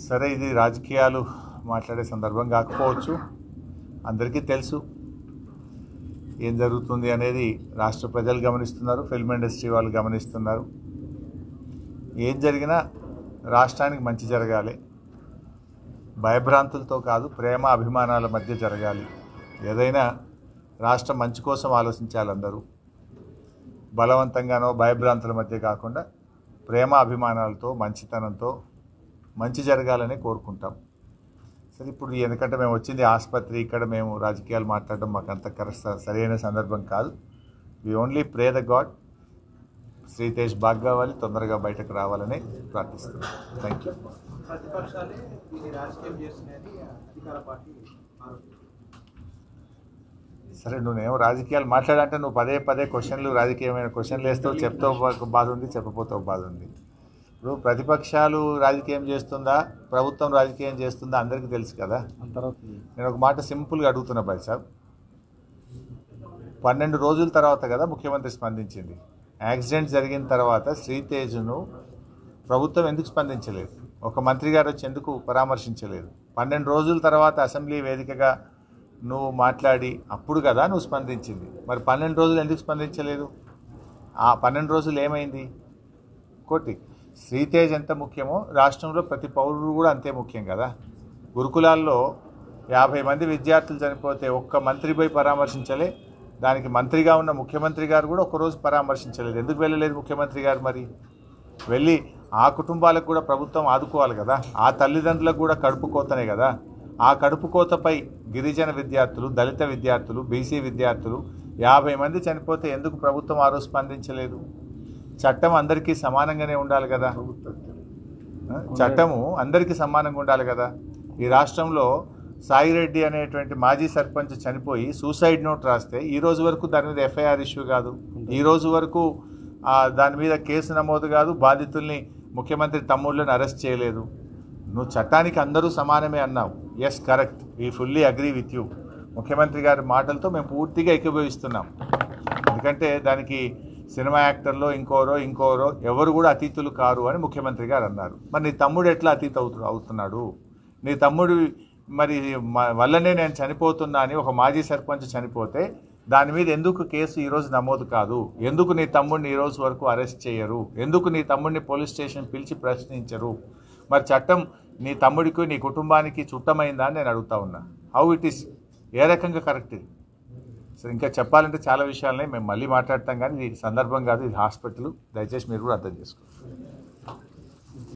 సరే, ఇది రాజకీయాలు మాట్లాడే సందర్భం కాకపోవచ్చు. అందరికీ తెలుసు ఏం జరుగుతుంది అనేది. రాష్ట్ర ప్రజలు గమనిస్తున్నారు, ఫిల్మ్ ఇండస్ట్రీ వాళ్ళు గమనిస్తున్నారు. ఏం జరిగినా రాష్ట్రానికి మంచి జరగాలి, భయభ్రాంతులతో కాదు, ప్రేమ అభిమానాల మధ్య జరగాలి. ఏదైనా రాష్ట్రం మంచి కోసం ఆలోచించాలి అందరూ. బలవంతంగానో భయభ్రాంతుల మధ్య కాకుండా ప్రేమ అభిమానాలతో, మంచితనంతో మంచి జరగాలని కోరుకుంటాం. సరే, ఇప్పుడు ఎందుకంటే మేము వచ్చింది ఆసుపత్రి, ఇక్కడ మేము రాజకీయాలు మాట్లాడడం మాకు అంత సరైన సందర్భం కాదు. We only pray the god Sritej బాగా కావాలి, తొందరగా బయటకు రావాలని ప్రార్థిస్తున్నాం. Thank you. సరే, నువ్వేమో రాజకీయాలు మాట్లాడంటే నువ్వు పదే పదే క్వశ్చన్లు, రాజకీయమైన క్వశ్చన్లు వేస్తావు. చెప్తావు బాధ ఉంది, చెప్పపోతావు బాధ ఉంది. ఇప్పుడు ప్రతిపక్షాలు రాజకీయం చేస్తుందా, ప్రభుత్వం రాజకీయం చేస్తుందా అందరికీ తెలుసు కదా. నేను ఒక మాట సింపుల్గా అడుగుతున్నా భాయ్ సాబ్. 12 రోజుల తర్వాత కదా ముఖ్యమంత్రి స్పందించింది. యాక్సిడెంట్ జరిగిన తర్వాత శ్రీతేజ్ను ప్రభుత్వం ఎందుకు స్పందించలేదు? ఒక మంత్రి గారు వచ్చి ఎందుకు పరామర్శించలేదు? 12 రోజుల తర్వాత అసెంబ్లీ వేదికగా నువ్వు మాట్లాడి అప్పుడు కదా నువ్వు స్పందించింది. మరి 12 రోజులు ఎందుకు స్పందించలేదు? ఆ 12 రోజులు ఏమైంది? కోటి శ్రీతేజ్ ఎంత ముఖ్యమో రాష్ట్రంలో ప్రతి పౌరుడు కూడా అంతే ముఖ్యం కదా. గురుకులాల్లో 50 మంది విద్యార్థులు చనిపోతే ఒక్క మంత్రి పోయి పరామర్శించలే. దానికి మంత్రిగా ఉన్న ముఖ్యమంత్రి గారు కూడా ఒకరోజు పరామర్శించలేదు. ఎందుకు వెళ్ళలేదు ముఖ్యమంత్రి గారు? మరి వెళ్ళి ఆ కుటుంబాలకు కూడా ప్రభుత్వం ఆదుకోవాలి కదా. ఆ తల్లిదండ్రులకు కూడా కడుపు కోతనే కదా. ఆ కడుపు కోతపై గిరిజన విద్యార్థులు, దళిత విద్యార్థులు, బీసీ విద్యార్థులు 50 మంది చనిపోతే ఎందుకు ప్రభుత్వం ఆ రోజు స్పందించలేదు? చట్టం అందరికీ సమానంగానే ఉండాలి కదా. చట్టము అందరికీ సమానంగా ఉండాలి కదా. ఈ రాష్ట్రంలో సాయిరెడ్డి అనేటువంటి మాజీ సర్పంచ్ చనిపోయి సూసైడ్ నోట్ రాస్తే ఈ రోజు వరకు దాని మీద ఎఫ్ఐఆర్ ఇష్యూ కాదు. ఈ రోజు వరకు దాని మీద కేసు నమోదు కాదు. బాధితుల్ని ముఖ్యమంత్రి తమ్ముళ్ళని అరెస్ట్ చేయలేదు. నువ్వు చట్టానికి అందరూ సమానమే అన్నావు. Yes, correct, we fully agree with you. ముఖ్యమంత్రి గారి మాటలతో మేము పూర్తిగా ఏకీభవిస్తున్నాం. ఎందుకంటే దానికి సినిమా యాక్టర్లో ఇంకోరో ఎవరు కూడా అతీతులు కారు అని ముఖ్యమంత్రి గారు అన్నారు. మరి నీ తమ్ముడు ఎట్లా అతీత అవుతున్నాడు? నీ తమ్ముడు మరి వల్లనే నేను చనిపోతున్నా అని ఒక మాజీ సర్పంచ్ చనిపోతే దాని మీద ఎందుకు కేసు ఈరోజు నమోదు కాదు? ఎందుకు నీ తమ్ముడిని ఈరోజు వరకు అరెస్ట్ చేయరు? ఎందుకు నీ తమ్ముడిని పోలీస్ స్టేషన్ పిలిచి ప్రశ్నించరు? మరి చట్టం నీ తమ్ముడికి, నీ కుటుంబానికి చుట్టమైందా అని నేను అడుగుతా ఉన్నా. How it is? ఏ రకంగా కరెక్ట్ ఇది? సో ఇంకా చెప్పాలంటే చాలా విషయాలని మేము మళ్ళీ మాట్లాడతాం, కానీ ఇది సందర్భం కాదు, ఇది హాస్పిటల్. దయచేసి మీరు కూడా అర్థం చేసుకోండి.